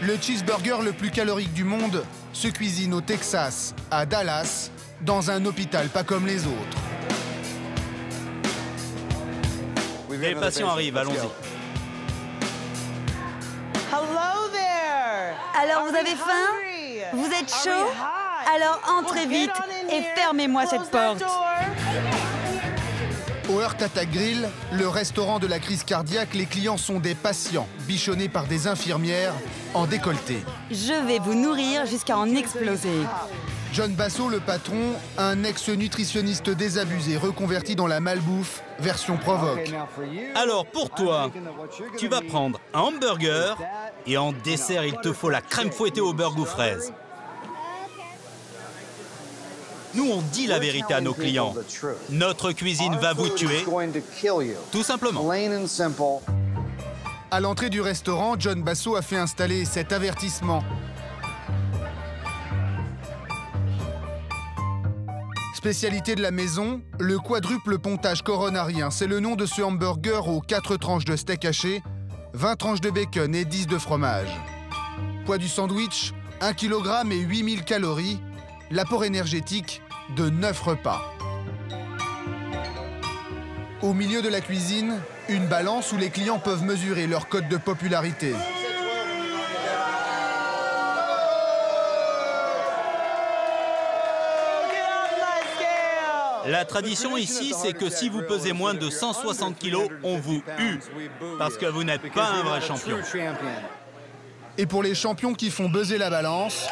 Le cheeseburger le plus calorique du monde se cuisine au Texas, à Dallas, dans un hôpital pas comme les autres. Les patients arrivent, allons-y. Alors vous avez faim? Vous êtes chaud? Alors entrez vite et fermez-moi cette porte. Au Heart Attack Grill, le restaurant de la crise cardiaque, les clients sont des patients, bichonnés par des infirmières en décolleté. Je vais vous nourrir jusqu'à en exploser. John Basso, le patron, un ex-nutritionniste désabusé, reconverti dans la malbouffe, version provoque. Alors, pour toi, tu vas prendre un hamburger et en dessert, il te faut la crème fouettée au beurre goût fraise. Nous, on dit la vérité à nos clients. Notre cuisine va vous tuer, tout simplement. À l'entrée du restaurant, John Basso a fait installer cet avertissement. Spécialité de la maison, le quadruple pontage coronarien. C'est le nom de ce hamburger aux 4 tranches de steak haché, 20 tranches de bacon et 10 de fromage. Poids du sandwich, 1 kg et 8000 calories. L'apport énergétique de 9 repas. Au milieu de la cuisine, une balance où les clients peuvent mesurer leur cote de popularité. La tradition ici, c'est que si vous pesez moins de 160 kilos, on vous hue, parce que vous n'êtes pas un vrai champion. Et pour les champions qui font buzzer la balance,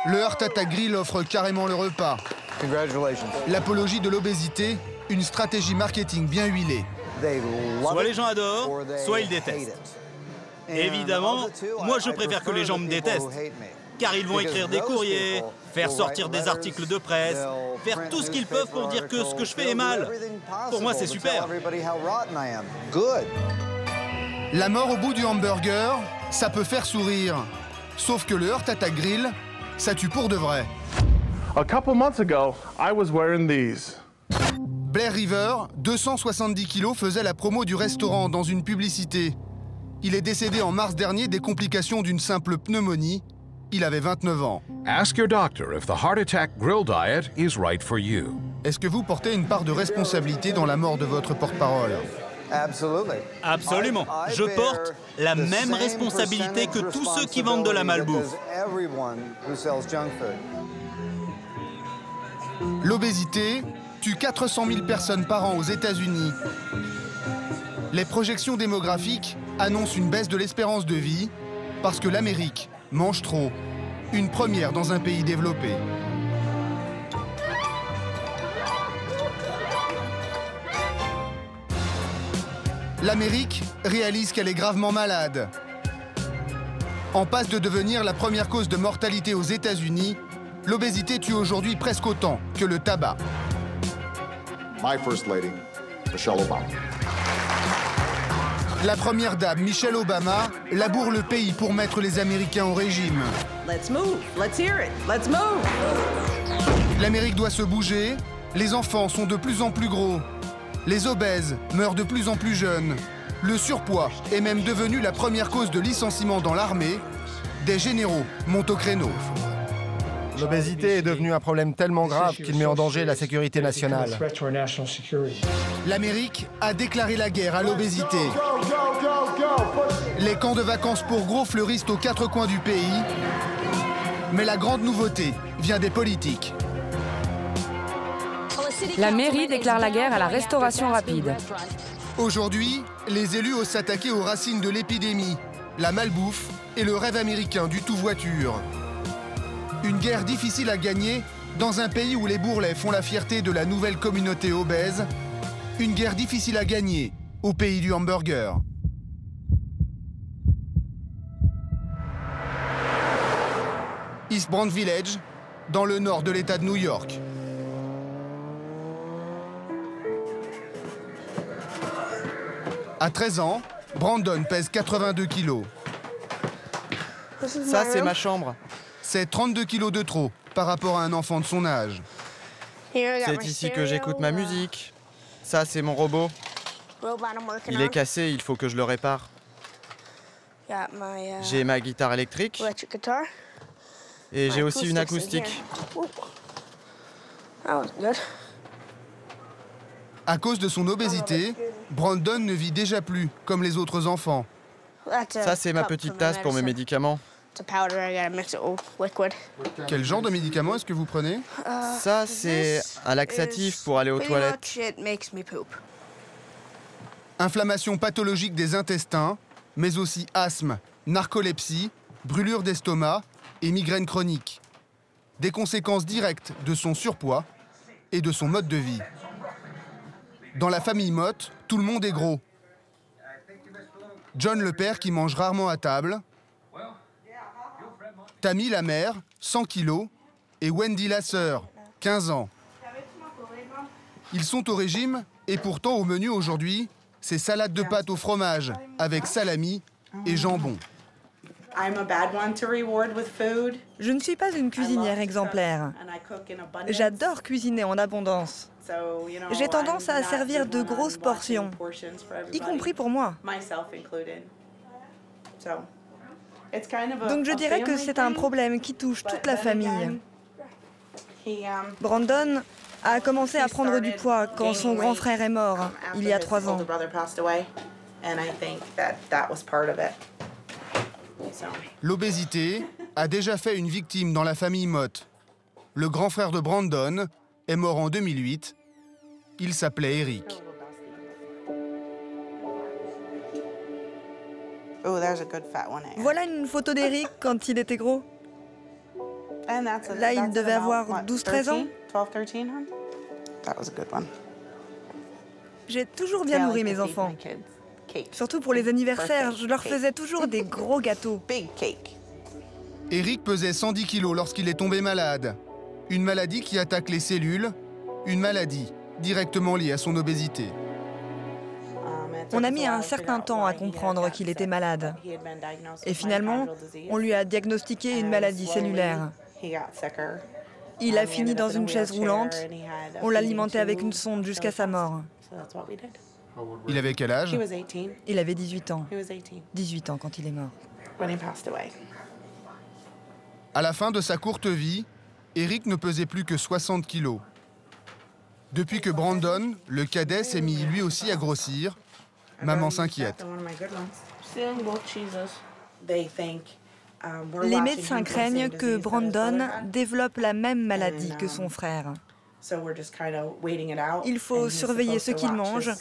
le Heart Attack Grill offre carrément le repas. L'apologie de l'obésité, une stratégie marketing bien huilée. Soit les gens adorent, soit ils détestent. Évidemment, moi je préfère que les gens me détestent, car ils vont écrire des courriers, faire sortir des articles de presse, faire tout ce qu'ils peuvent pour dire que ce que je fais est mal. Pour moi, c'est super. La mort au bout du hamburger, ça peut faire sourire. Sauf que le Heart Attack Grill, ça tue pour de vrai. A couple months ago, I was wearing these. Blair River, 270 kilos, faisait la promo du restaurant dans une publicité. Il est décédé en mars dernier des complications d'une simple pneumonie. Il avait 29 ans. Ask your doctor if the Heart Attack Grill diet is right for you. Est-ce que vous portez une part de responsabilité dans la mort de votre porte-parole? Absolument. Je porte la même responsabilité que tous ceux qui vendent de la malbouffe. L'obésité tue 400 000 personnes par an aux États-Unis. Les projections démographiques annoncent une baisse de l'espérance de vie parce que l'Amérique mange trop. Une première dans un pays développé. L'Amérique réalise qu'elle est gravement malade. En passe de devenir la première cause de mortalité aux États-Unis, l'obésité tue aujourd'hui presque autant que le tabac. My First Lady, Michelle Obama. La première dame, Michelle Obama, laboure le pays pour mettre les Américains au régime. Let's move. Let's hear it. Let's move. L'Amérique doit se bouger. Les enfants sont de plus en plus gros. Les obèses meurent de plus en plus jeunes. Le surpoids est même devenu la première cause de licenciement dans l'armée. Des généraux montent au créneau. L'obésité est devenue un problème tellement grave qu'il met en danger la sécurité nationale. L'Amérique a déclaré la guerre à l'obésité. Les camps de vacances pour gros fleurissent aux 4 coins du pays. Mais la grande nouveauté vient des politiques. La mairie déclare la guerre à la restauration rapide. Aujourd'hui, les élus osent s'attaquer aux racines de l'épidémie, la malbouffe et le rêve américain du tout-voiture. Une guerre difficile à gagner dans un pays où les bourrelets font la fierté de la nouvelle communauté obèse. Une guerre difficile à gagner au pays du hamburger. East Brand Village, dans le nord de l'État de New York. À 13 ans, Brandon pèse 82 kilos. Ça, c'est ma chambre. C'est 32 kilos de trop par rapport à un enfant de son âge. C'est ici que j'écoute ma musique. Ça, c'est mon robot. Il est cassé, il faut que je le répare. J'ai ma guitare électrique et j'ai aussi une acoustique. À cause de son obésité, Brandon ne vit déjà plus comme les autres enfants. Ça, c'est ma petite tasse pour mes médicaments. Quel genre de médicaments est-ce que vous prenez? Ça, c'est un laxatif pour aller aux toilettes. Inflammation pathologique des intestins, mais aussi asthme, narcolepsie, brûlure d'estomac et migraine chronique. Des conséquences directes de son surpoids et de son mode de vie. Dans la famille Mott, tout le monde est gros. John le père qui mange rarement à table, Tammy la mère, 100 kilos, et Wendy la sœur, 15 ans. Ils sont au régime et pourtant au menu aujourd'hui, c'est salade de pâtes au fromage avec salami et jambon. Je ne suis pas une cuisinière exemplaire. J'adore cuisiner en abondance. J'ai tendance à servir de grosses portions, y compris pour moi. Donc je dirais que c'est un problème qui touche toute la famille. Brandon a commencé à prendre du poids quand son grand frère est mort, il y a 3 ans. L'obésité a déjà fait une victime dans la famille Mott. Le grand frère de Brandon est mort en 2008. Il s'appelait Eric. Voilà une photo d'Eric quand il était gros. Là, il devait avoir 12-13 ans. J'ai toujours bien nourri mes enfants. Surtout pour les anniversaires, je leur faisais toujours des gros gâteaux. Eric pesait 110 kilos lorsqu'il est tombé malade. Une maladie qui attaque les cellules, une maladie directement liée à son obésité. On a mis un certain temps à comprendre qu'il était malade. Et finalement, on lui a diagnostiqué une maladie cellulaire. Il a fini dans une chaise roulante. On l'alimentait avec une sonde jusqu'à sa mort. Il avait quel âge? Il avait 18 ans. 18 ans quand il est mort. À la fin de sa courte vie, Eric ne pesait plus que 60 kilos. Depuis que Brandon, le cadet, s'est mis lui aussi à grossir, maman s'inquiète. Les médecins craignent que Brandon développe la même maladie que son frère. Il faut surveiller ce qu'il mange,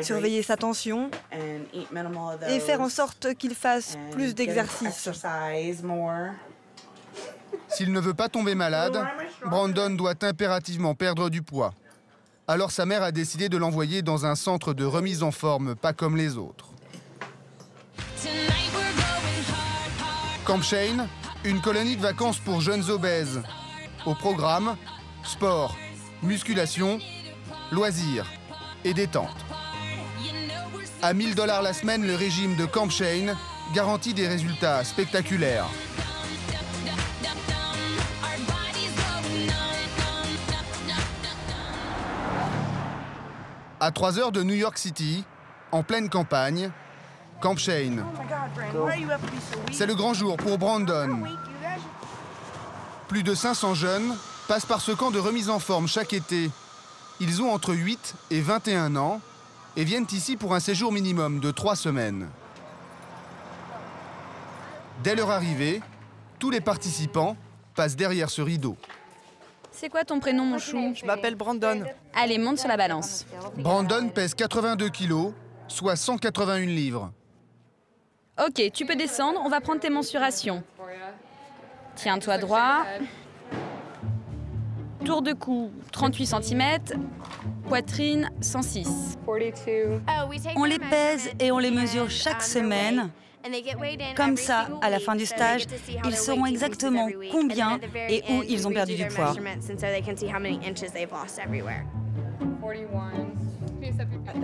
surveiller sa tension et faire en sorte qu'il fasse plus d'exercice. S'il ne veut pas tomber malade, Brandon doit impérativement perdre du poids. Alors sa mère a décidé de l'envoyer dans un centre de remise en forme pas comme les autres. Camp Shane, une colonie de vacances pour jeunes obèses. Au programme, sport, musculation, loisirs et détente. À 1 000 $ la semaine, le régime de Camp Shane garantit des résultats spectaculaires. À 3 heures de New York City, en pleine campagne, Camp Shane. C'est le grand jour pour Brandon. Plus de 500 jeunes passent par ce camp de remise en forme chaque été. Ils ont entre 8 et 21 ans et viennent ici pour un séjour minimum de 3 semaines. Dès leur arrivée, tous les participants passent derrière ce rideau. C'est quoi ton prénom, mon chou? Je m'appelle Brandon. Allez, monte sur la balance. Brandon pèse 82 kilos, soit 181 livres. Ok, tu peux descendre, on va prendre tes mensurations. Tiens-toi droit. Tour de cou, 38 cm. Poitrine, 106. On les pèse et on les mesure chaque semaine. Comme ça, à la fin du stage, ils sauront exactement combien et où ils ont perdu du poids.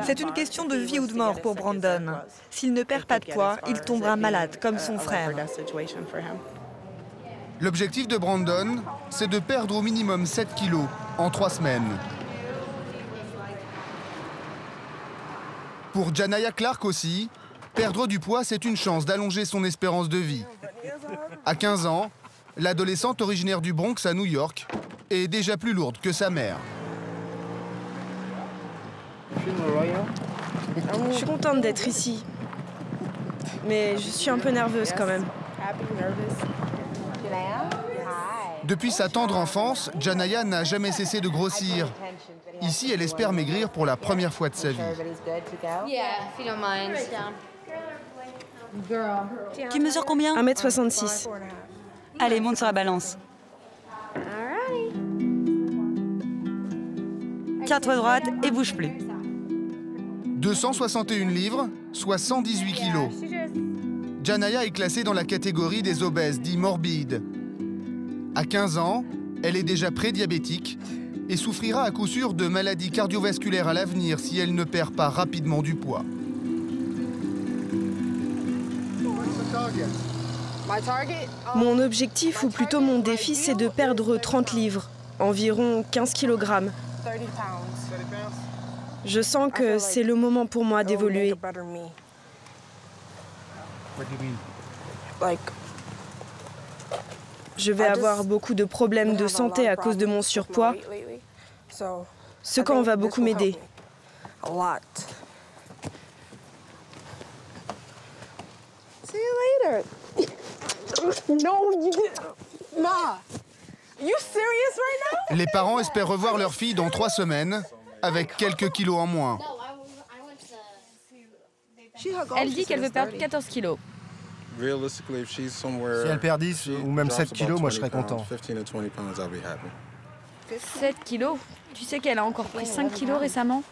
C'est une question de vie ou de mort pour Brandon. S'il ne perd pas de poids, il tombera malade, comme son frère. L'objectif de Brandon, c'est de perdre au minimum 7 kilos en 3 semaines. Pour Janaya Clark aussi, Perdre du poids, c'est une chance d'allonger son espérance de vie. À 15 ans, l'adolescente originaire du Bronx à New York est déjà plus lourde que sa mère. Je suis contente d'être ici, mais je suis un peu nerveuse quand même. Depuis sa tendre enfance, Janaya n'a jamais cessé de grossir. Ici, elle espère maigrir pour la première fois de sa vie. Tu mesures combien? 1m66. Allez, monte sur la balance. Tiens-toi droite et bouge plus. 261 livres, soit 118 kilos. Janaya est classée dans la catégorie des obèses, dits morbides. À 15 ans, elle est déjà prédiabétique et souffrira à coup sûr de maladies cardiovasculaires à l'avenir si elle ne perd pas rapidement du poids. Mon objectif, ou plutôt mon défi, c'est de perdre 30 livres, environ 15 kg. Je sens que c'est le moment pour moi d'évoluer. Je vais avoir beaucoup de problèmes de santé à cause de mon surpoids. Ce camp va beaucoup m'aider. See you later. No, you didn't. Ma, you serious right now? Les parents espèrent revoir leur fille dans 3 semaines, avec quelques kilos en moins. Elle dit qu'elle veut perdre 14 kilos. Si elle perd 10 ou même 7 kilos, moi je serais content. 7 kilos? Tu sais qu'elle a encore pris 5 kilos récemment?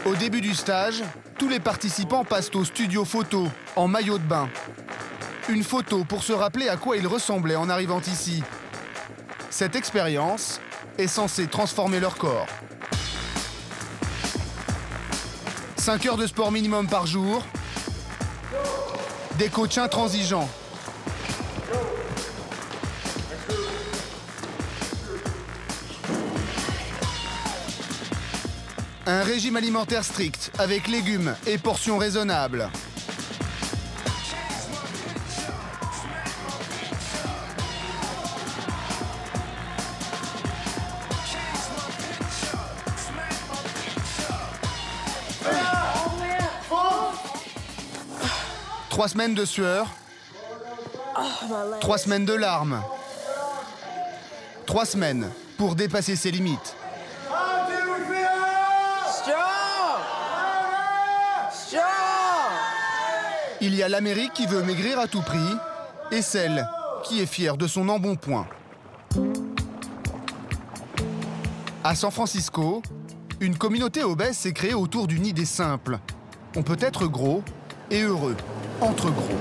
Au début du stage, tous les participants passent au studio photo, en maillot de bain. Une photo pour se rappeler à quoi ils ressemblaient en arrivant ici. Cette expérience est censée transformer leur corps. 5 heures de sport minimum par jour, des coachs intransigeants. Un régime alimentaire strict, avec légumes et portions raisonnables. Trois semaines de sueur, 3 semaines de larmes, 3 semaines pour dépasser ses limites. Il y a l'Amérique qui veut maigrir à tout prix et celle qui est fière de son embonpoint. À San Francisco, une communauté obèse s'est créée autour d'une idée simple. On peut être gros et heureux, entre gros.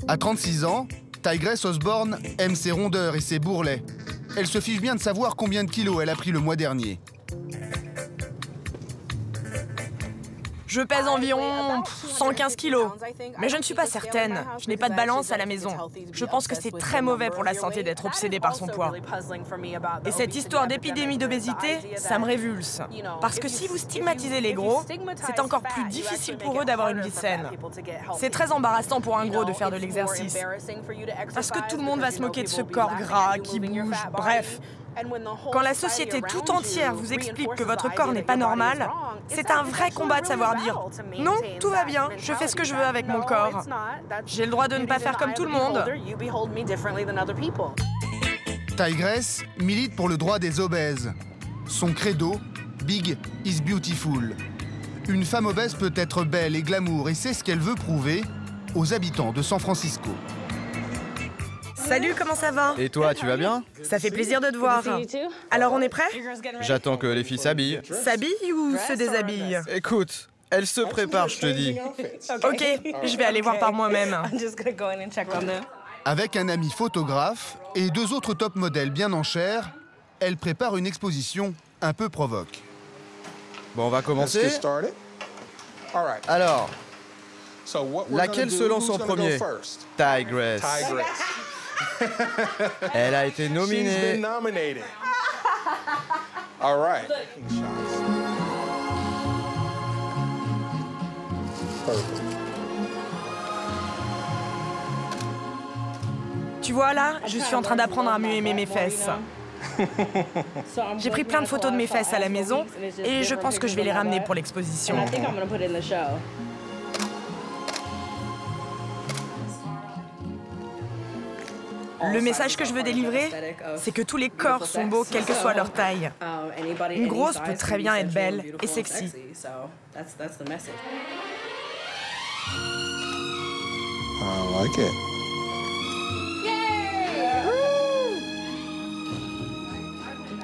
À 36 ans, Tigress Osborne aime ses rondeurs et ses bourrelets. Elle se fiche bien de savoir combien de kilos elle a pris le mois dernier. Je pèse environ 115 kilos, mais je ne suis pas certaine. Je n'ai pas de balance à la maison. Je pense que c'est très mauvais pour la santé d'être obsédé par son poids. Et cette histoire d'épidémie d'obésité, ça me révulse. Parce que si vous stigmatisez les gros, c'est encore plus difficile pour eux d'avoir une vie saine. C'est très embarrassant pour un gros de faire de l'exercice. Parce que tout le monde va se moquer de ce corps gras qui bouge, bref. Quand la société tout entière vous explique que votre corps n'est pas normal, c'est un vrai combat de savoir dire « Non, tout va bien, je fais ce que je veux avec mon corps. J'ai le droit de ne pas faire comme tout le monde. » Tigress milite pour le droit des obèses. Son credo, Big is beautiful. Une femme obèse peut être belle et glamour et c'est ce qu'elle veut prouver aux habitants de San Francisco. Salut, comment ça va? Et toi, tu vas bien? Ça fait plaisir de te voir. Alors, on est prêt? J'attends que les filles s'habillent. S'habillent ou se déshabillent? Écoute, elles se préparent, je te dis. Ok, je vais aller voir par moi-même. Avec un ami photographe et 2 autres top modèles bien en chair, elle prépare une exposition un peu provoque. Bon, on va commencer. Alors, laquelle se lance en premier? Tigress. Elle a été nominée. All right. Tu vois là, je suis en train d'apprendre à mieux aimer mes fesses. J'ai pris plein de photos de mes fesses à la maison et je pense que je vais les ramener pour l'exposition. Le message que je veux délivrer, c'est que tous les corps sont beaux, quelle que soit leur taille. Une grosse peut très bien être belle et sexy. I like it.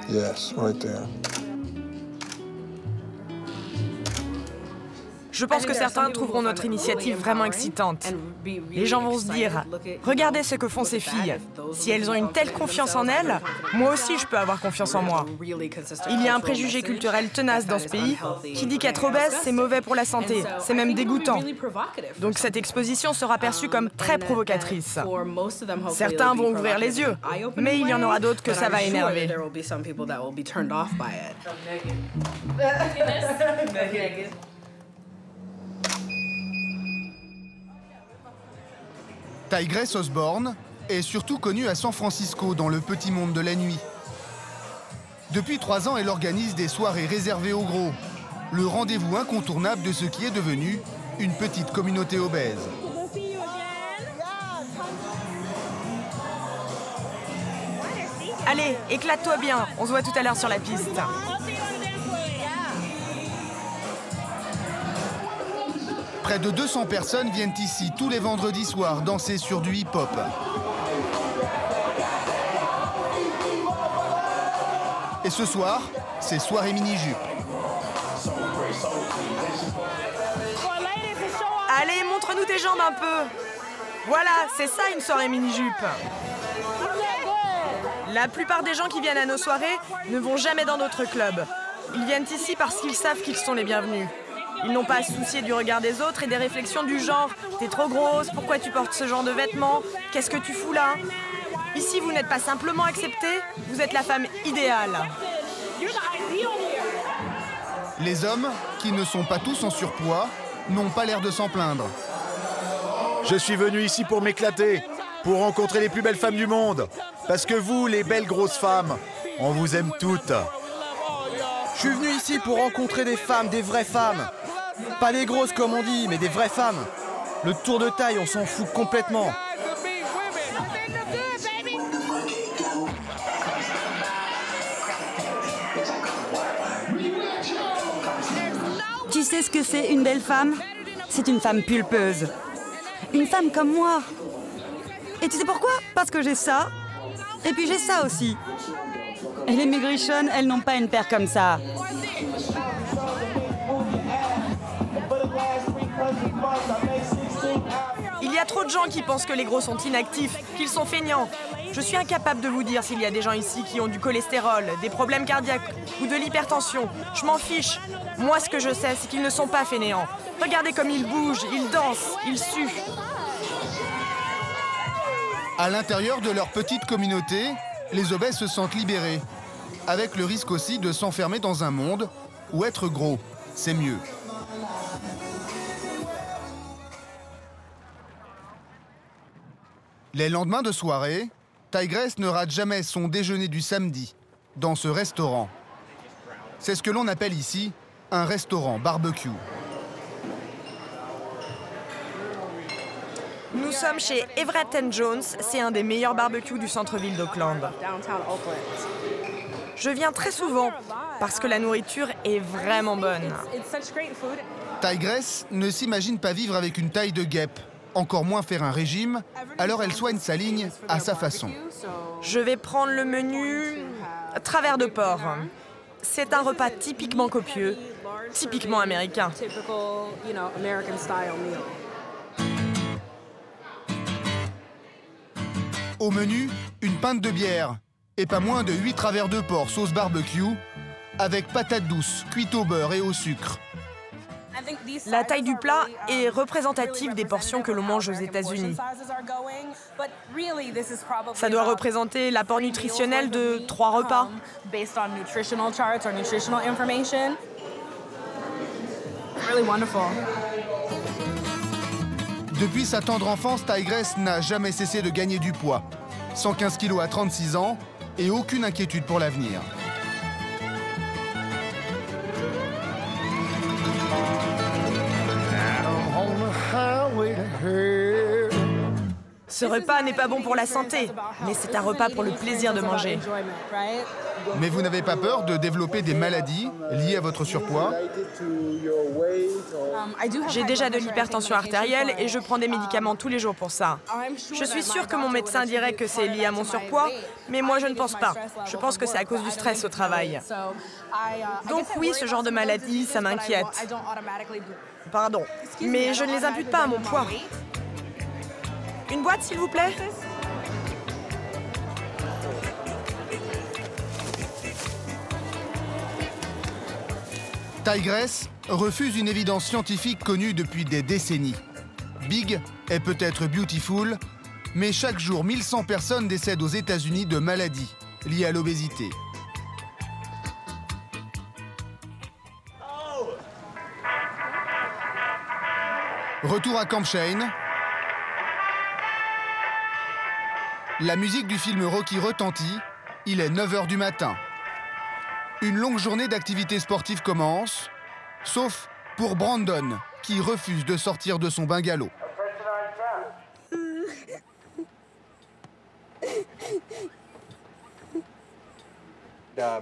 Yes, right there. Je pense que certains trouveront notre initiative vraiment excitante. Les gens vont se dire, regardez ce que font ces filles. Si elles ont une telle confiance en elles, moi aussi je peux avoir confiance en moi. Il y a un préjugé culturel tenace dans ce pays qui dit qu'être obèse, c'est mauvais pour la santé, c'est même dégoûtant. Donc cette exposition sera perçue comme très provocatrice. Certains vont ouvrir les yeux, mais il y en aura d'autres que ça va énerver. Tigress Osborne est surtout connue à San Francisco dans le petit monde de la nuit. Depuis 3 ans, elle organise des soirées réservées aux gros, le rendez-vous incontournable de ce qui est devenu une petite communauté obèse. Allez, éclate-toi bien, on se voit tout à l'heure sur la piste. Près de 200 personnes viennent ici tous les vendredis soirs danser sur du hip-hop. Et ce soir, c'est soirée mini-jupe. Allez, montre-nous tes jambes un peu. Voilà, c'est ça une soirée mini-jupe. La plupart des gens qui viennent à nos soirées ne vont jamais dans d'autres clubs. Ils viennent ici parce qu'ils savent qu'ils sont les bienvenus. Ils n'ont pas à se soucier du regard des autres et des réflexions du genre « T'es trop grosse, pourquoi tu portes ce genre de vêtements? Qu'est-ce que tu fous là ?» Ici, vous n'êtes pas simplement acceptée, vous êtes la femme idéale. Les hommes, qui ne sont pas tous en surpoids, n'ont pas l'air de s'en plaindre. Je suis venu ici pour m'éclater, pour rencontrer les plus belles femmes du monde. Parce que vous, les belles grosses femmes, on vous aime toutes. Je suis venu ici pour rencontrer des femmes, des vraies femmes. Pas des grosses comme on dit, mais des vraies femmes. Le tour de taille, on s'en fout complètement. Tu sais ce que c'est une belle femme? C'est une femme pulpeuse. Une femme comme moi. Et tu sais pourquoi? Parce que j'ai ça. Et puis j'ai ça aussi. Et les maigrichonnes, elles n'ont pas une paire comme ça. Il y a trop de gens qui pensent que les gros sont inactifs, qu'ils sont feignants. Je suis incapable de vous dire s'il y a des gens ici qui ont du cholestérol, des problèmes cardiaques ou de l'hypertension. Je m'en fiche. Moi, ce que je sais, c'est qu'ils ne sont pas fainéants. Regardez comme ils bougent, ils dansent, ils suent. À l'intérieur de leur petite communauté, les obèses se sentent libérés, avec le risque aussi de s'enfermer dans un monde où être gros, c'est mieux. Les lendemains de soirée, Tigress ne rate jamais son déjeuner du samedi dans ce restaurant. C'est ce que l'on appelle ici un restaurant barbecue. Nous sommes chez Everett & Jones, c'est un des meilleurs barbecues du centre-ville d'Auckland. Je viens très souvent parce que la nourriture est vraiment bonne. Tigress ne s'imagine pas vivre avec une taille de guêpe, encore moins faire un régime, alors elle soigne sa ligne à sa façon. Je vais prendre le menu travers de porc. C'est un repas typiquement copieux, typiquement américain. Au menu, une pinte de bière et pas moins de 8 travers de porc sauce barbecue avec patates douces cuites au beurre et au sucre. La taille du plat est représentative des portions que l'on mange aux États-Unis. Ça doit représenter l'apport nutritionnel de 3 repas. Depuis sa tendre enfance, Tigress n'a jamais cessé de gagner du poids. 115 kilos à 36 ans et aucune inquiétude pour l'avenir. Ce repas n'est pas bon pour la santé, mais c'est un repas pour le plaisir de manger. Mais vous n'avez pas peur de développer des maladies liées à votre surpoids? J'ai déjà de l'hypertension artérielle et je prends des médicaments tous les jours pour ça. Je suis sûre que mon médecin dirait que c'est lié à mon surpoids, mais moi je ne pense pas. Je pense que c'est à cause du stress au travail. Donc oui, ce genre de maladie, ça m'inquiète. Pardon, mais je ne les impute pas à mon poids. Une boîte, s'il vous plaît? Tigress refuse une évidence scientifique connue depuis des décennies. Big est peut-être beautiful, mais chaque jour, 1100 personnes décèdent aux États-Unis de maladies liées à l'obésité. Retour à Camp Shane. La musique du film Rocky retentit. Il est 9 h du matin. Une longue journée d'activités sportives commence, sauf pour Brandon, qui refuse de sortir de son bungalow.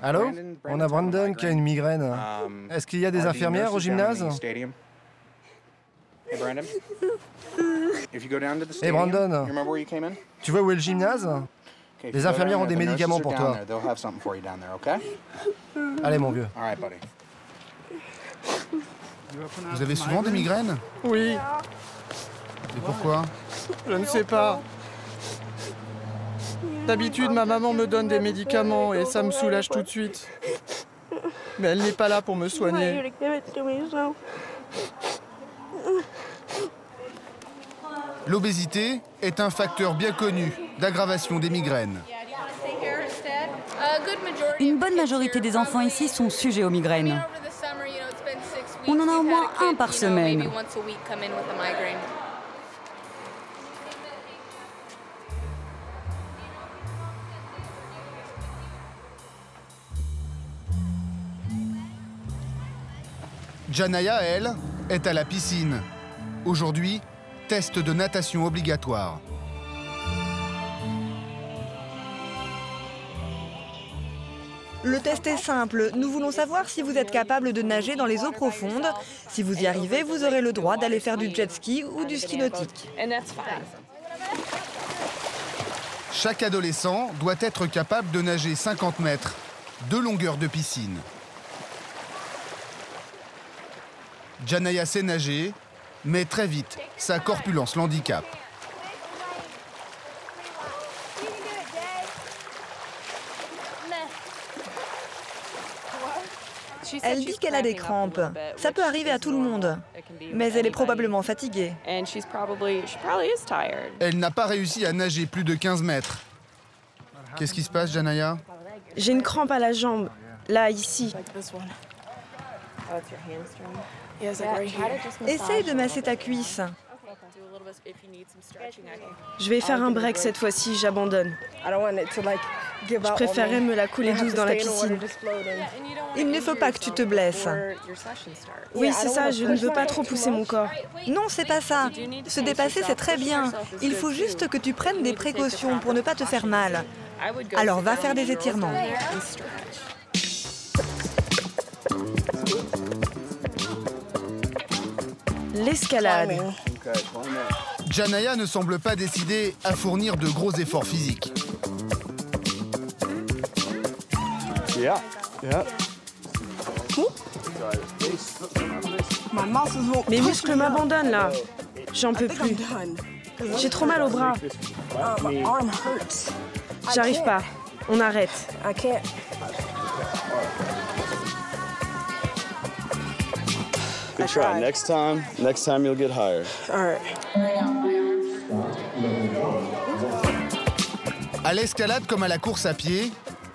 Allô? On a Brandon qui a une migraine. Est-ce qu'il y a des infirmières au gymnase? Hey Brandon, tu vois où est le gymnase? Les infirmières ont des médicaments pour toi. Allez mon vieux. Vous avez souvent des migraines? Oui. Et pourquoi? Je ne sais pas. D'habitude, ma maman me donne des médicaments et ça me soulage tout de suite. Mais elle n'est pas là pour me soigner. L'obésité est un facteur bien connu d'aggravation des migraines. Une bonne majorité des enfants ici sont sujets aux migraines. On en a au moins un par semaine. Janaya, elle, est à la piscine. Aujourd'hui, test de natation obligatoire. Le test est simple. Nous voulons savoir si vous êtes capable de nager dans les eaux profondes. Si vous y arrivez, vous aurez le droit d'aller faire du jet ski ou du ski nautique. Chaque adolescent doit être capable de nager 50 mètres de longueur de piscine. Janaya sait nager, mais très vite, sa corpulence l'handicape. Elle dit qu'elle a des crampes. Ça peut arriver à tout le monde. Mais elle est probablement fatiguée. Elle n'a pas réussi à nager plus de 15 mètres. Qu'est-ce qui se passe, Janaya? J'ai une crampe à la jambe, là, ici. Essaye de masser ta cuisse. Je vais faire un break cette fois-ci, j'abandonne. Je préférerais me la couler douce dans la piscine. Il ne faut pas que tu te blesses. Oui, c'est ça, je ne veux pas trop pousser mon corps. Non, c'est pas ça. Se dépasser, c'est très bien. Il faut juste que tu prennes des précautions pour ne pas te faire mal. Alors, va faire des étirements. L'escalade. Janaya ne semble pas décidée à fournir de gros efforts physiques. Mes muscles m'abandonnent là. J'en peux plus. J'ai trop mal au bras. J'arrive pas. On arrête. try. Next time you'll get higher. All right. À l'escalade comme à la course à pied,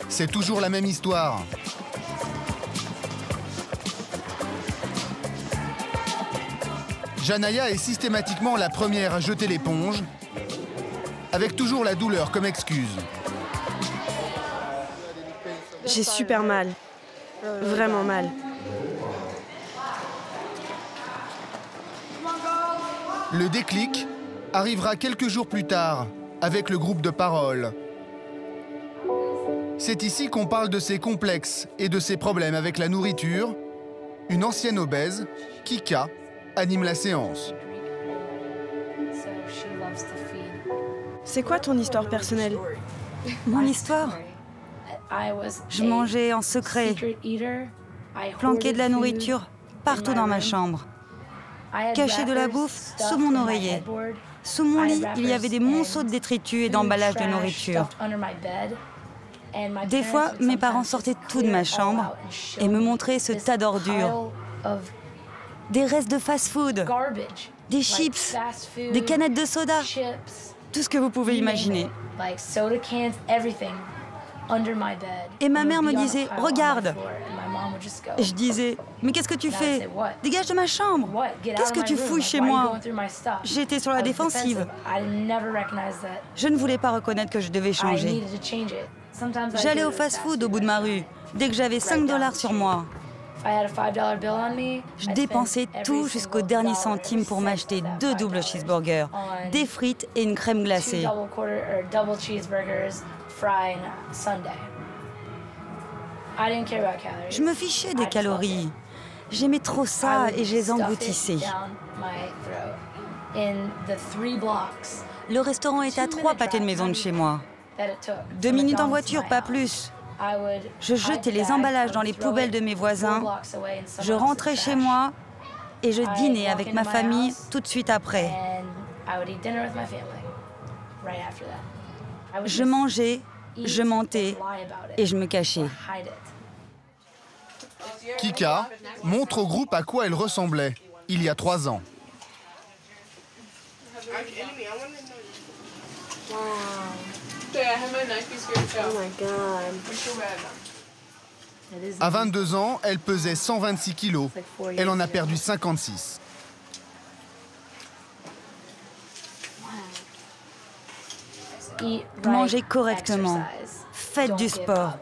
c'est toujours la même histoire. Janaya est systématiquement la première à jeter l'éponge, avec toujours la douleur comme excuse. J'ai super mal. Vraiment mal. Le déclic arrivera quelques jours plus tard, avec le groupe de parole. C'est ici qu'on parle de ses complexes et de ses problèmes avec la nourriture. Une ancienne obèse, Kika, anime la séance. C'est quoi ton histoire personnelle? Mon histoire? Je mangeais en secret, planqué de la nourriture partout dans ma chambre, caché de la bouffe sous mon oreiller. Sous mon lit, il y avait des monceaux de détritus et d'emballages de nourriture. Des fois, mes parents sortaient tout de ma chambre et me montraient ce tas d'ordures. Des restes de fast-food, des chips, des canettes de soda, tout ce que vous pouvez imaginer. Et ma mère me disait « Regarde !» Je disais « Mais qu'est-ce que tu fais? Dégage de ma chambre! Qu'est-ce que tu fouilles chez moi ?» J'étais sur la défensive. Je ne voulais pas reconnaître que je devais changer. J'allais au fast-food au bout de ma rue, dès que j'avais 5 $ sur moi. Je dépensais tout jusqu'au dernier centime pour m'acheter 2 doubles cheeseburgers, des frites et une crème glacée. Je me fichais des calories. J'aimais trop ça et je les engloutissais. Le restaurant est à 3 pâtés de maison de chez moi. 2 minutes en voiture, pas plus. Je jetais les emballages dans les poubelles de mes voisins. Je rentrais chez moi et je dînais avec ma famille tout de suite après. Je mangeais, je mentais et je me cachais. Kika montre au groupe à quoi elle ressemblait il y a 3 ans. À 22 ans, elle pesait 126 kilos. Elle en a perdu 56. Mangez correctement, faites du sport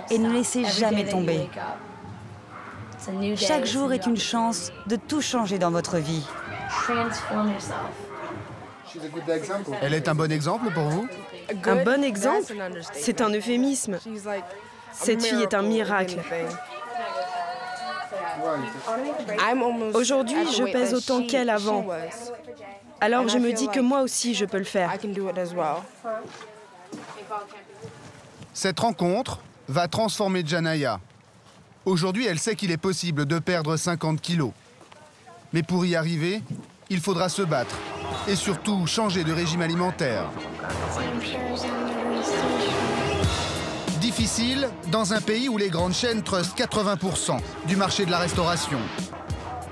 et ne laissez jamais tomber. Chaque jour est une chance de tout changer dans votre vie. Elle est un bon exemple pour vous? Un bon exemple? C'est un euphémisme. Cette fille est un miracle. Aujourd'hui, je pèse autant qu'elle avant. Alors je me dis que moi aussi, je peux le faire. Cette rencontre va transformer Janaya. Aujourd'hui, elle sait qu'il est possible de perdre 50 kilos. Mais pour y arriver, il faudra se battre et surtout changer de régime alimentaire. Difficile dans un pays où les grandes chaînes trustent 80% du marché de la restauration.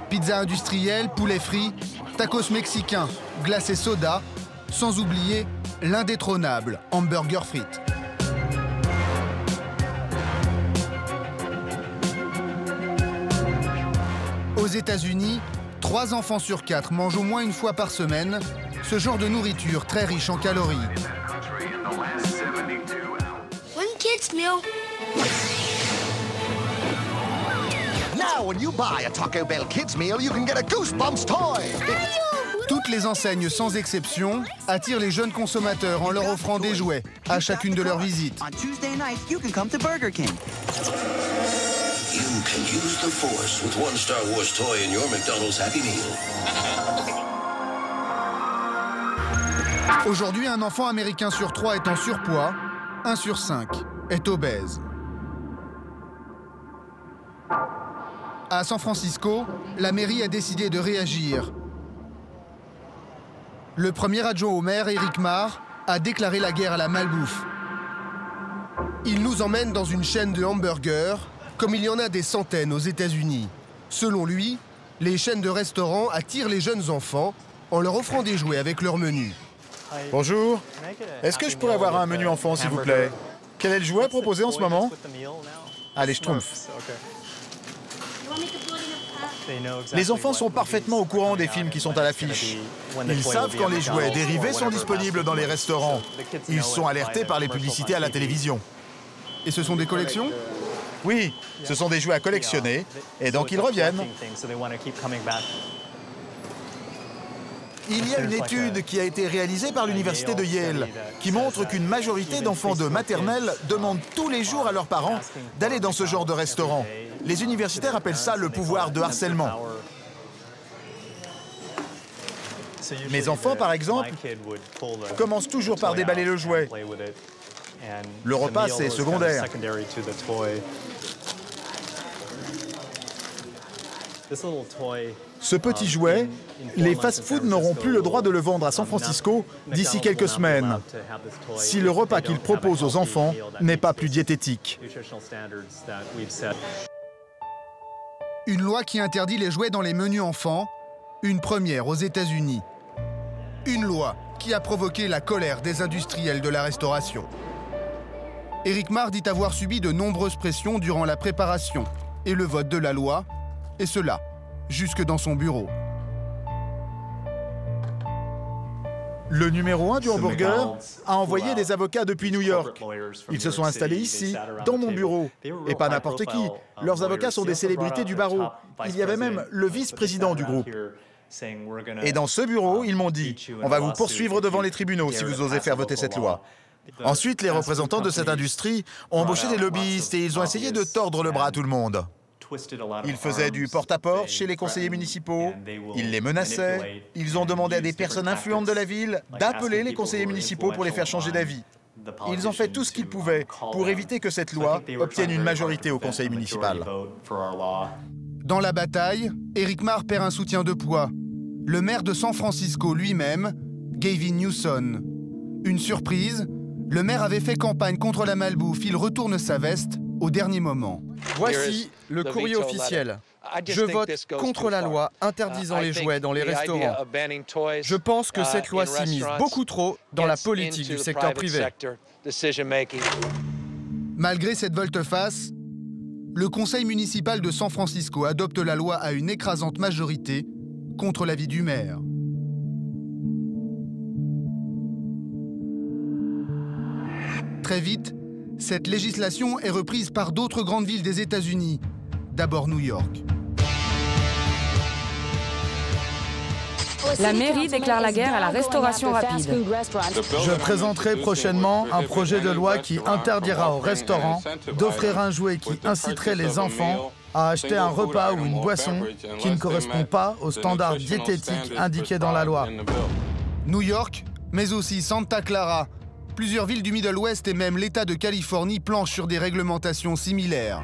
Pizza industrielle, poulet frit, tacos mexicains, glace et soda, sans oublier l'indétrônable hamburger frites. Aux États-Unis, 3 enfants sur 4 mangent au moins une fois par semaine ce genre de nourriture très riche en calories. One kid's meal. Now, when you buy a Taco Bell Kids Meal, you can get a Goosebumps toy. Toutes les enseignes, sans exception, attirent les jeunes consommateurs en leur offrant des jouets à chacune de leurs visites. On Tuesday nights, you can come to Burger King. You can use the Force with one Star Wars toy in your McDonald's Happy Meal. Aujourd'hui, un enfant américain sur 3 est en surpoids, 1 sur 5 est obèse. À San Francisco, la mairie a décidé de réagir. Le premier adjoint au maire, Eric Marr, a déclaré la guerre à la malbouffe. Il nous emmène dans une chaîne de hamburgers, comme il y en a des centaines aux États-Unis. Selon lui, Les chaînes de restaurants attirent les jeunes enfants en leur offrant des jouets avec leur menu. Bonjour. Est-ce que je pourrais avoir un menu enfant, s'il vous plaît? Quel est le jouet proposé en ce moment? Allez, Schtroumpf. Les enfants sont parfaitement au courant des films qui sont à l'affiche. Ils savent quand les jouets dérivés sont disponibles dans les restaurants. Ils sont alertés par les publicités à la télévision. Et ce sont des collections? Oui, ce sont des jouets à collectionner, et donc ils reviennent. Il y a une étude qui a été réalisée par l'université de Yale qui montre qu'une majorité d'enfants de maternelle demandent tous les jours à leurs parents d'aller dans ce genre de restaurant. Les universitaires appellent ça le pouvoir de harcèlement. Mes enfants, par exemple, commencent toujours par déballer le jouet. Le repas, c'est secondaire. Ce petit jouet, les fast-foods n'auront plus le droit de le vendre à San Francisco d'ici quelques semaines, si le repas qu'ils proposent aux enfants n'est pas plus diététique. Une loi qui interdit les jouets dans les menus enfants, une première aux États-Unis. Une loi qui a provoqué la colère des industriels de la restauration. Eric Marr dit avoir subi de nombreuses pressions durant la préparation et le vote de la loi, et cela jusque dans son bureau. Le numéro 1 du hamburger a envoyé des avocats depuis New York. Ils se sont installés ici, dans mon bureau. Et pas n'importe qui. Leurs avocats sont des célébrités du barreau. Il y avait même le vice-président du groupe. Et dans ce bureau, ils m'ont dit « On va vous poursuivre devant les tribunaux si vous osez faire voter cette loi ». Ensuite, les représentants de cette industrie ont embauché des lobbyistes et ils ont essayé de tordre le bras à tout le monde. Ils faisaient du porte-à-porte chez les conseillers municipaux, ils les menaçaient, ils ont demandé à des personnes influentes de la ville d'appeler les conseillers municipaux pour les faire changer d'avis. Ils ont fait tout ce qu'ils pouvaient pour éviter que cette loi obtienne une majorité au conseil municipal. Dans la bataille, Eric Marr perd un soutien de poids. Le maire de San Francisco lui-même, Gavin Newsom. Une surprise, le maire avait fait campagne contre la malbouffe, il retourne sa veste au dernier moment. Voici le courrier officiel. Je vote contre la loi interdisant les jouets dans les restaurants. Je pense que cette loi s'immisce beaucoup trop dans la politique du secteur privé. Malgré cette volte-face, le conseil municipal de San Francisco adopte la loi à une écrasante majorité contre l'avis du maire. Très vite, cette législation est reprise par d'autres grandes villes des États-Unis, d'abord New York. La mairie déclare la guerre à la restauration rapide. Je présenterai prochainement un projet de loi qui interdira aux restaurants d'offrir un jouet qui inciterait les enfants à acheter un repas ou une boisson qui ne correspond pas aux standards diététiques indiqués dans la loi. New York, mais aussi Santa Clara. Plusieurs villes du Middle West et même l'État de Californie planchent sur des réglementations similaires.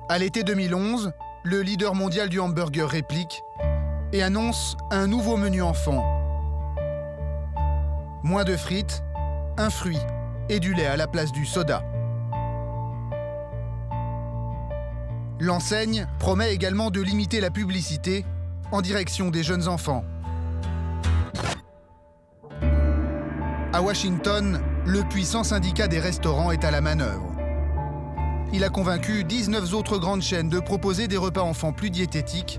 À l'été 2011, le leader mondial du hamburger réplique et annonce un nouveau menu enfant. Moins de frites, un fruit et du lait à la place du soda. L'enseigne promet également de limiter la publicité en direction des jeunes enfants. À Washington, le puissant syndicat des restaurants est à la manœuvre. Il a convaincu 19 autres grandes chaînes de proposer des repas enfants plus diététiques.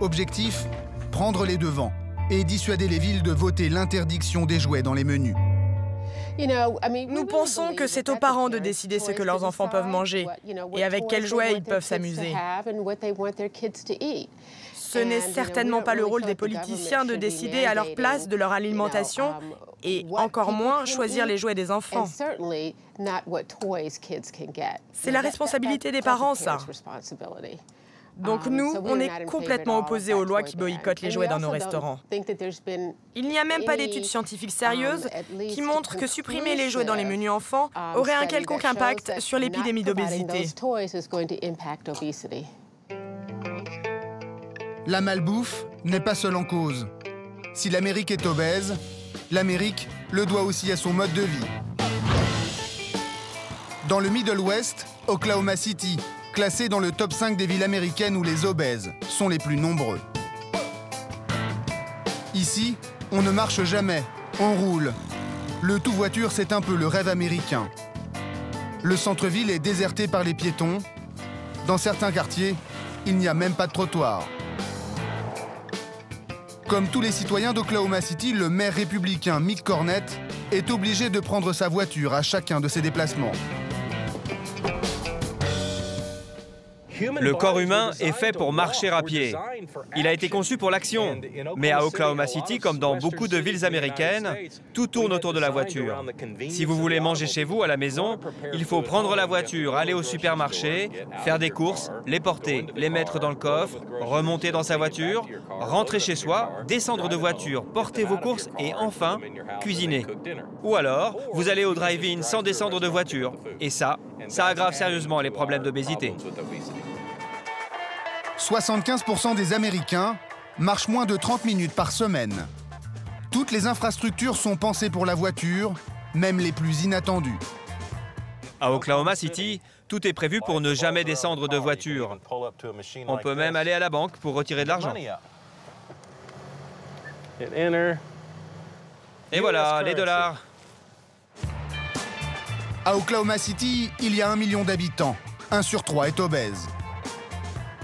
Objectif, prendre les devants et dissuader les villes de voter l'interdiction des jouets dans les menus. Nous pensons que c'est aux parents de décider ce que leurs enfants peuvent manger et avec quels jouets ils peuvent s'amuser. Ce n'est certainement pas le rôle des politiciens de décider à leur place de leur alimentation et encore moins choisir les jouets des enfants. C'est la responsabilité des parents, ça. Donc nous, on est complètement opposés aux lois qui boycottent les jouets dans nos restaurants. Il n'y a même pas d'études scientifiques sérieuses qui montrent que supprimer les jouets dans les menus enfants aurait un quelconque impact sur l'épidémie d'obésité. La malbouffe n'est pas seule en cause. Si l'Amérique est obèse, l'Amérique le doit aussi à son mode de vie. Dans le Middle West, Oklahoma City, classée dans le top 5 des villes américaines où les obèses sont les plus nombreux. Ici, on ne marche jamais, on roule. Le tout-voiture, c'est un peu le rêve américain. Le centre-ville est déserté par les piétons. Dans certains quartiers, il n'y a même pas de trottoir. Comme tous les citoyens d'Oklahoma City, le maire républicain Mick Cornette est obligé de prendre sa voiture à chacun de ses déplacements. Le corps humain est fait pour marcher à pied. Il a été conçu pour l'action. Mais à Oklahoma City, comme dans beaucoup de villes américaines, tout tourne autour de la voiture. Si vous voulez manger chez vous, à la maison, il faut prendre la voiture, aller au supermarché, faire des courses, les porter, les mettre dans le coffre, remonter dans sa voiture, rentrer chez soi, descendre de voiture, porter vos courses et enfin, cuisiner. Ou alors, vous allez au drive-in sans descendre de voiture. Et ça aggrave sérieusement les problèmes d'obésité. 75% des Américains marchent moins de 30 minutes par semaine. Toutes les infrastructures sont pensées pour la voiture, même les plus inattendues. À Oklahoma City, tout est prévu pour ne jamais descendre de voiture. On peut même aller à la banque pour retirer de l'argent. Et voilà, les dollars. À Oklahoma City, il y a 1 million d'habitants. 1 sur 3 est obèse.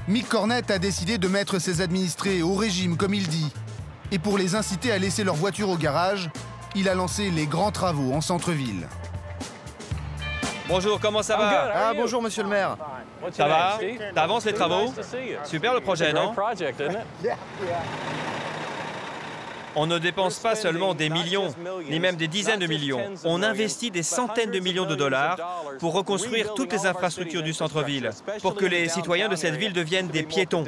Mick Cornette a décidé de mettre ses administrés au régime, comme il dit. Et pour les inciter à laisser leur voiture au garage, il a lancé les grands travaux en centre-ville. Bonjour, comment ça va? Ah, bonjour, monsieur le maire. Ça va? T'avances les travaux? Super le projet, non? On ne dépense pas seulement des millions, ni même des dizaines de millions. On investit des centaines de millions de dollars pour reconstruire toutes les infrastructures du centre-ville, pour que les citoyens de cette ville deviennent des piétons.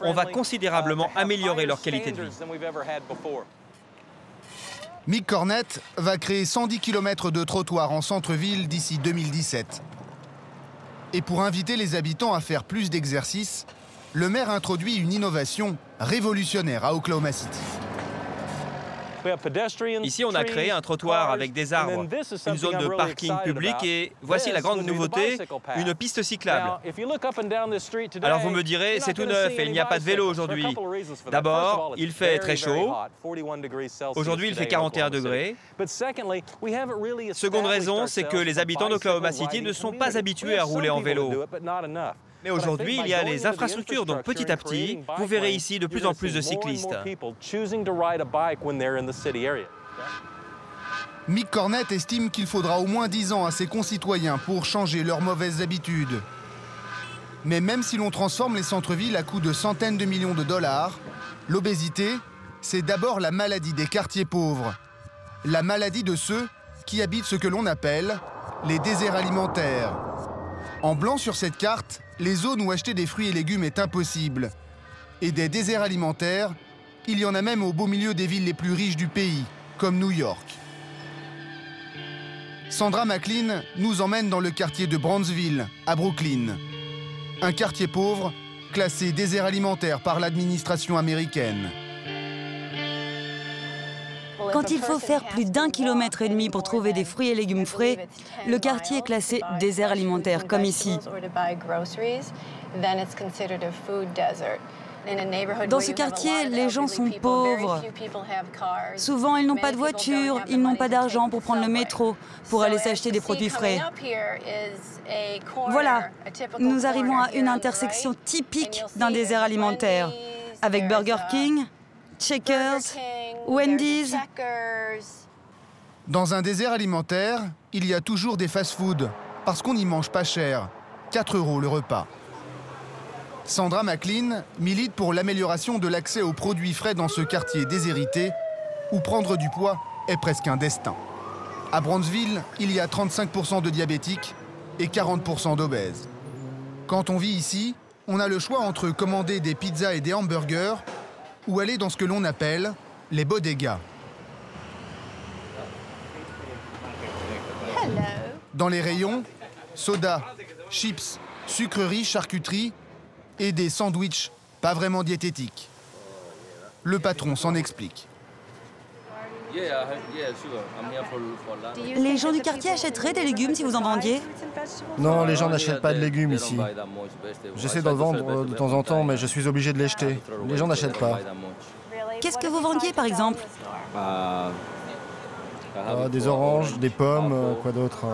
On va considérablement améliorer leur qualité de vie. Mick Cornette va créer 110 km de trottoirs en centre-ville d'ici 2017. Et pour inviter les habitants à faire plus d'exercices, le maire introduit une innovation révolutionnaire à Oklahoma City. Ici, on a créé un trottoir avec des arbres, une zone de parking public et voici la grande nouveauté, une piste cyclable. Alors vous me direz, c'est tout neuf et il n'y a pas de vélo aujourd'hui. D'abord, il fait très chaud. Aujourd'hui, il fait 41 degrés. Seconde raison, c'est que les habitants d'Oklahoma City ne sont pas habitués à rouler en vélo. Mais aujourd'hui, il y a les infrastructures, donc petit à petit, vous verrez ici de plus en plus de cyclistes. Mick Cornette estime qu'il faudra au moins 10 ans à ses concitoyens pour changer leurs mauvaises habitudes. Mais même si l'on transforme les centres-villes à coût de centaines de millions de dollars, l'obésité, c'est d'abord la maladie des quartiers pauvres. La maladie de ceux qui habitent ce que l'on appelle les déserts alimentaires. En blanc sur cette carte, les zones où acheter des fruits et légumes est impossible. Et des déserts alimentaires, il y en a même au beau milieu des villes les plus riches du pays, comme New York. Sandra McLean nous emmène dans le quartier de Brownsville, à Brooklyn. Un quartier pauvre, classé désert alimentaire par l'administration américaine. Quand il faut faire plus d'1,5 km pour trouver des fruits et légumes frais, le quartier est classé désert alimentaire, comme ici. Dans ce quartier, les gens sont pauvres. Souvent, ils n'ont pas de voiture, ils n'ont pas d'argent pour prendre le métro, pour aller s'acheter des produits frais. Voilà, nous arrivons à une intersection typique d'un désert alimentaire, avec Burger King, Checkers, Wendy's. Dans un désert alimentaire, il y a toujours des fast-foods, parce qu'on n'y mange pas cher. 4 € le repas. Sandra McLean milite pour l'amélioration de l'accès aux produits frais dans ce quartier déshérité, où prendre du poids est presque un destin. À Brownsville, il y a 35% de diabétiques et 40% d'obèses. Quand on vit ici, on a le choix entre commander des pizzas et des hamburgers ou aller dans ce que l'on appelle les bodegas. Dans les rayons, soda, chips, sucreries, charcuterie et des sandwichs pas vraiment diététiques. Le patron s'en explique. Les gens du quartier achèteraient des légumes si vous en vendiez? Non, les gens n'achètent pas de légumes ici. J'essaie d'en vendre de temps en temps, mais je suis obligé de les jeter. Les gens n'achètent pas. Qu'est-ce que vous vendiez, par exemple? Des oranges, des pommes, quoi d'autre.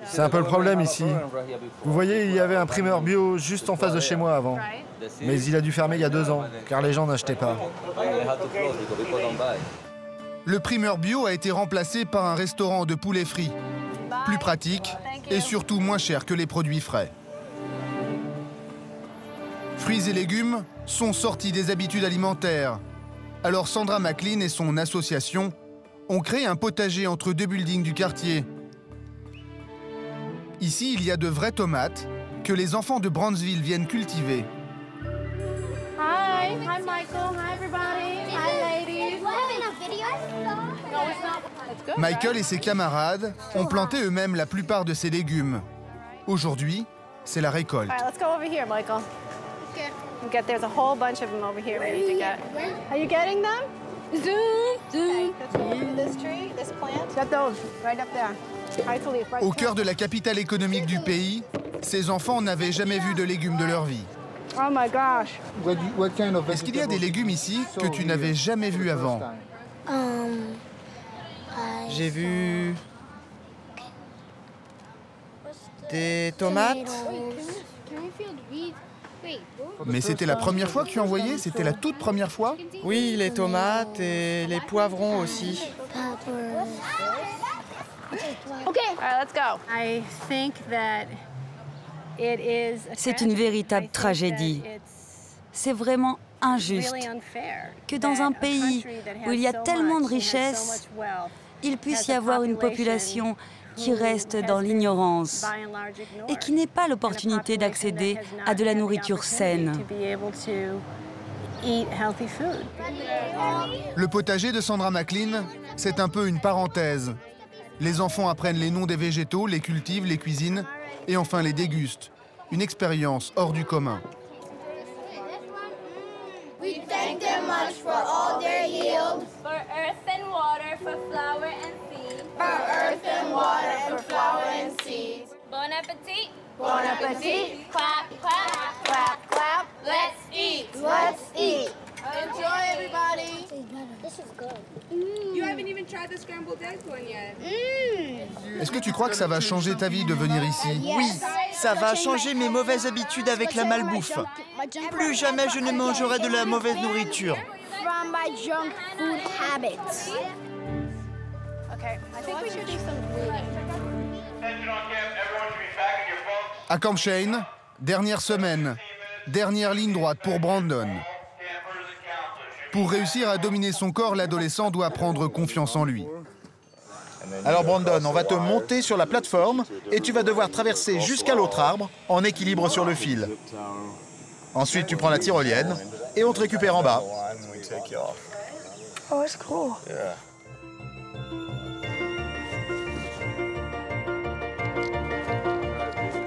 C'est un peu le problème ici. Vous voyez, il y avait un primeur bio juste en face de chez moi avant. Mais il a dû fermer il y a 2 ans, car les gens n'achetaient pas. Le primeur bio a été remplacé par un restaurant de poulet frit. Plus pratique et surtout moins cher que les produits frais. Fruits et légumes sont sortis des habitudes alimentaires. Alors Sandra McLean et son association ont créé un potager entre 2 buildings du quartier. Ici, il y a de vraies tomates que les enfants de Brownsville viennent cultiver. Hi, Michael. Hi, everybody. Hi, ladies. No, it's not. It's good, Michael et ses camarades ont planté eux-mêmes la plupart de ces légumes. Aujourd'hui, c'est la récolte. All right, let's go over here, Michael. There's a whole bunch of them over here we need to get. Are you getting them? Zoom. This tree, this plant. Get those right up there. Au cœur de la capitale économique du pays, ces enfants n'avaient jamais vu de légumes de leur vie. Oh my gosh. Est-ce qu'il y a des légumes ici que tu n'avais jamais vus avant? J'ai vu des tomates. Mais c'était la première fois que tu en voyais? C'était la toute première fois? Oui, les tomates et les poivrons aussi. Okay. All right, let's go. I think that it is. C'est une véritable tragédie. C'est vraiment injuste que dans un pays où il y a tellement de richesses, il puisse y avoir une population qui reste dans l'ignorance et qui n'ait pas l'opportunité d'accéder à de la nourriture saine. Le potager de Sandra McLean, c'est un peu une parenthèse. Les enfants apprennent les noms des végétaux, les cultivent, les cuisinent et enfin les dégustent. Une expérience hors du commun. We thank them much for all their yield. For earth and water, for flower and seed. For earth and water, for flower and seed. Bon appetit. Bon appetit. Clap, clap, clap, clap. Let's eat. Let's eat. Enjoy, everybody. This is good. You haven't even tried the scrambled egg one yet. Est-ce que tu crois que ça va changer ta vie de venir ici? Oui, ça va changer mes mauvaises habitudes avec la malbouffe. Plus jamais je ne mangerai de la mauvaise nourriture. From my junk food habits. Okay, I think we should do some. À Camp Shane, dernière semaine, dernière ligne droite pour Brandon. Pour réussir à dominer son corps, l'adolescent doit prendre confiance en lui. Alors Brandon, on va te monter sur la plateforme et tu vas devoir traverser jusqu'à l'autre arbre en équilibre sur le fil. Ensuite, tu prends la tyrolienne et on te récupère en bas. Oh, it's cool.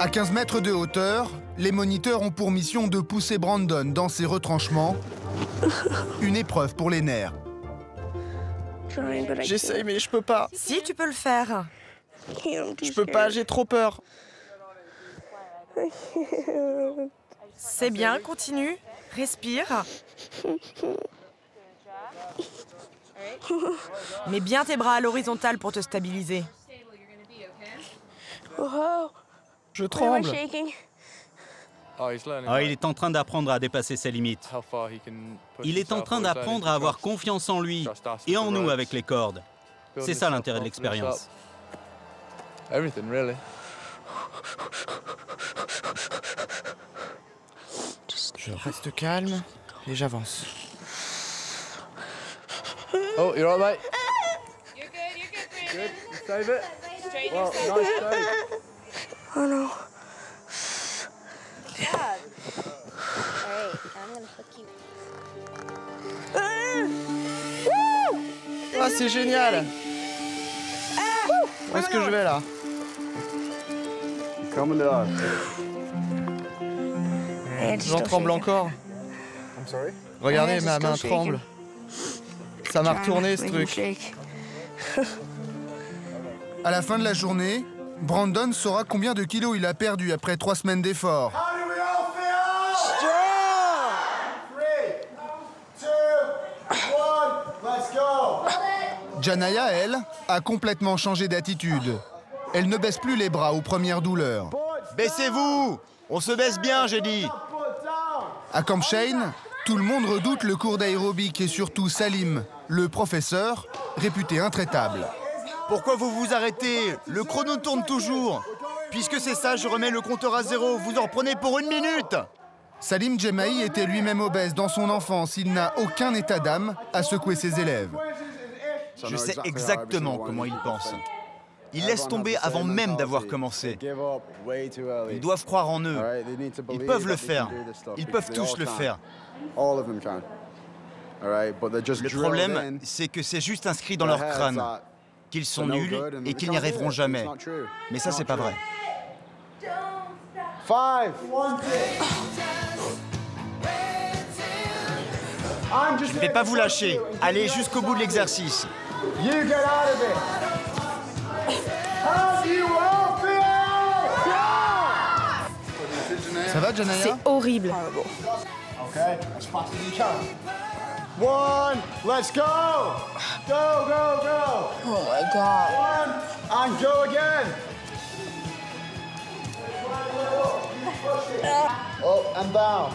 À 15 mètres de hauteur, les moniteurs ont pour mission de pousser Brandon dans ses retranchements. Une épreuve pour les nerfs. J'essaye, mais je peux pas. Si, tu peux le faire. Je peux pas, j'ai trop peur. C'est bien, continue. Respire. Mets bien tes bras à l'horizontale pour te stabiliser. Je tremble. Il est en train d'apprendre à dépasser ses limites. Il est en train d'apprendre à avoir confiance en lui et en nous avec les cordes. C'est ça l'intérêt de l'expérience. Je reste calme et j'avance. Oh, you're all right, mate? You're good, Good. You save it. Well, Straighten nice save. Oh no. Alright, I'm gonna hook you. Ah, c'est génial. Où est-ce que je vais là? Coming up. J'en tremble encore. I'm sorry? Regardez, ma main tremble. Ça m'a retourné ce truc. À la fin de la journée, Brandon saura combien de kilos il a perdu après 3 semaines d'efforts. Janaya, elle, a complètement changé d'attitude. Elle ne baisse plus les bras aux premières douleurs. Baissez-vous! On se baisse bien, j'ai dit! À Camp Shane, tout le monde redoute le cours d'aérobic et surtout Salim, le professeur, réputé intraitable. Pourquoi vous vous arrêtez? Le chrono tourne toujours. Puisque c'est ça, je remets le compteur à 0. Vous en reprenez pour 1 minute. Salim Jemaï était lui-même obèse dans son enfance. Il n'a aucun état d'âme à secouer ses élèves. Je sais exactement comment il pense. Ils laissent tomber avant même d'avoir commencé. Ils doivent croire en eux. Ils peuvent le faire. Ils peuvent tous le faire. Le problème, c'est que c'est juste inscrit dans leur crâne, qu'ils sont nuls et qu'ils n'y arriveront jamais. Mais ça, c'est pas vrai. Je ne vais pas vous lâcher. Allez jusqu'au bout de l'exercice. Ça va, Janaya? C'est horrible. One, let's go! Go, go, go! Oh my God. One, and go again! Up and down.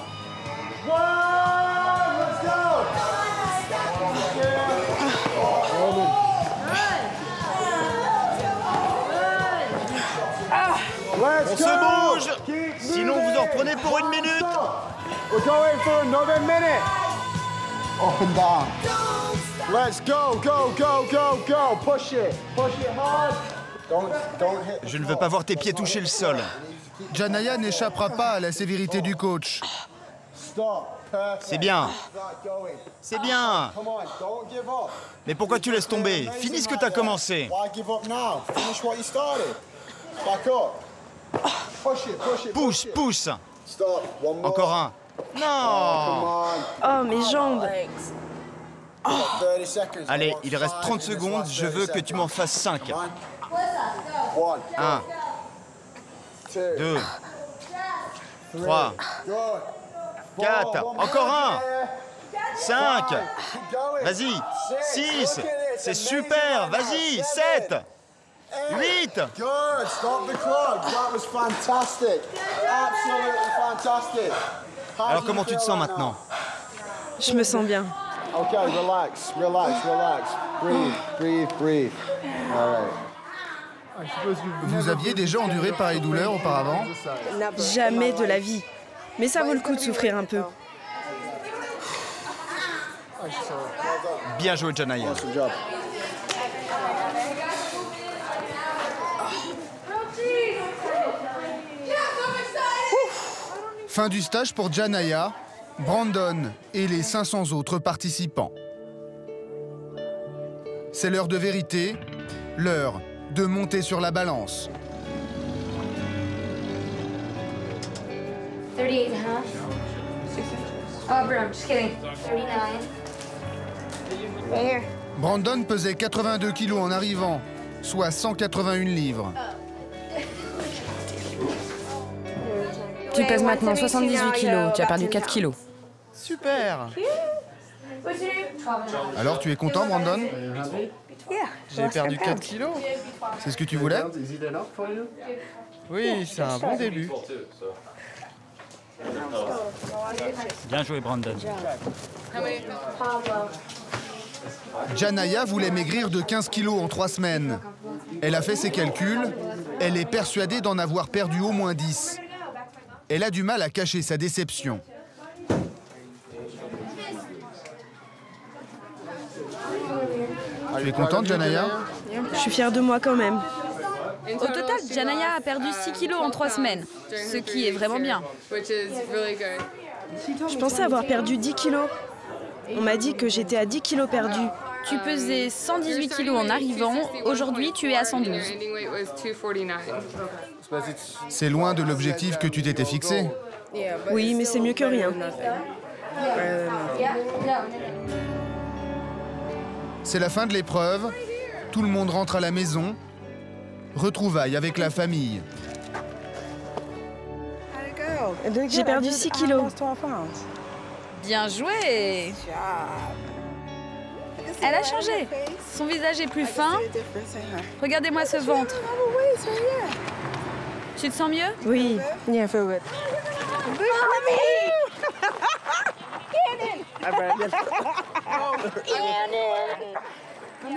One, let's go! On se bouge! Sinon vous en reprenez pour 1 minute! We're going for another minute! Up and down. Let's go, go, go, go, go! Push it hard! Don't hit. Je ne veux pas voir tes pieds toucher le sol. Janaya n'échappera pas à la sévérité du coach. C'est bien. C'est bien. Mais pourquoi tu laisses tomber? Finis ce que tu as commencé. Pousse, pousse. Encore un. Non. Oh, mes jambes. Allez, il reste 30 secondes. Je veux que tu m'en fasses 5. 1, 2, 3, 4, encore un. 5, vas-y. 6, c'est super. Vas-y. 7, 8. Good, stop the clock. That was fantastic. Absolutely fantastic. Alors comment tu te sens maintenant? Je me sens bien. Okay, relax, relax, relax. Breathe, breathe, breathe. All right. Vous aviez déjà enduré pareille douleur auparavant? Jamais de la vie. Mais ça vaut le coup de souffrir un peu. Bien joué, Janaya. Fin du stage pour Janaya, Brandon et les 500 autres participants. C'est l'heure de vérité, l'heure de monter sur la balance. 38 and a half. Oh, bro, I'm just kidding. 39. Right here. Brandon pesait 82 kilos en arrivant, soit 181 livres. Tu pèses maintenant 78 kilos, tu as perdu 4 kilos. Super! Alors, tu es content, Brandon? J'ai perdu 4 kilos. C'est ce que tu voulais? Oui, c'est un bon début. Bien joué, Brandon. Janaya voulait maigrir de 15 kilos en 3 semaines. Elle a fait ses calculs. Elle est persuadée d'en avoir perdu au moins 10. Elle a du mal à cacher sa déception. Tu es contente, Janaya? Je suis fière de moi quand même. Au total, Janaya a perdu 6 kilos en 3 semaines, ce qui est vraiment bien. Je pensais avoir perdu 10 kilos. On m'a dit que j'étais à 10 kilos perdus. Tu pesais 118 kilos en arrivant, aujourd'hui tu es à 112. C'est loin de l'objectif que tu t'étais fixé. Oui, mais c'est mieux que rien. C'est la fin de l'épreuve. Tout le monde rentre à la maison. Retrouvailles avec la famille. J'ai perdu 6 kilos. Bien joué. Elle a changé. Son visage est plus fin. Regardez-moi ce ventre. Tu te sens mieux? Oui.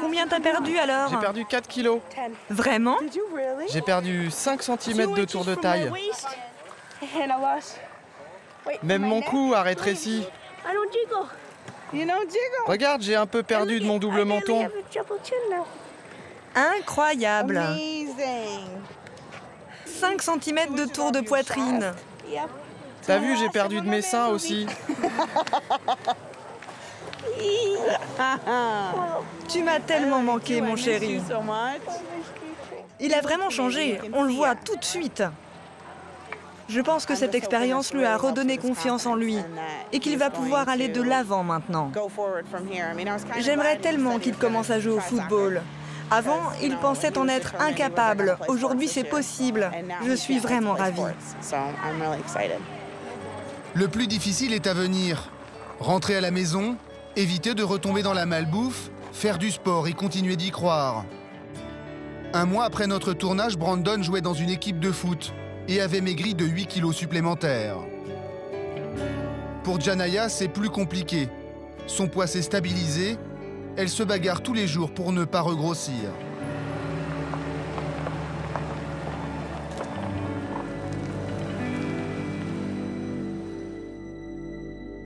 Combien t'as perdu alors? J'ai perdu 4 kilos. Vraiment? J'ai perdu 5 cm de tour de taille. Même mon cou a rétréci. Regarde, j'ai un peu perdu de mon double menton. Incroyable. 5 cm de tour de poitrine. T'as vu, j'ai perdu de mes seins aussi. Tu m'as tellement manqué, mon chéri. Il a vraiment changé, on le voit tout de suite. Je pense que cette expérience lui a redonné confiance en lui et qu'il va pouvoir aller de l'avant maintenant. J'aimerais tellement qu'il commence à jouer au football. Avant, il pensait en être incapable. Aujourd'hui, c'est possible. Je suis vraiment ravie. Le plus difficile est à venir. Rentrer à la maison, éviter de retomber dans la malbouffe, faire du sport et continuer d'y croire. Un mois après notre tournage, Brandon jouait dans une équipe de foot et avait maigri de 8 kilos supplémentaires. Pour Janaya, c'est plus compliqué. Son poids s'est stabilisé. Elle se bagarre tous les jours pour ne pas regrossir.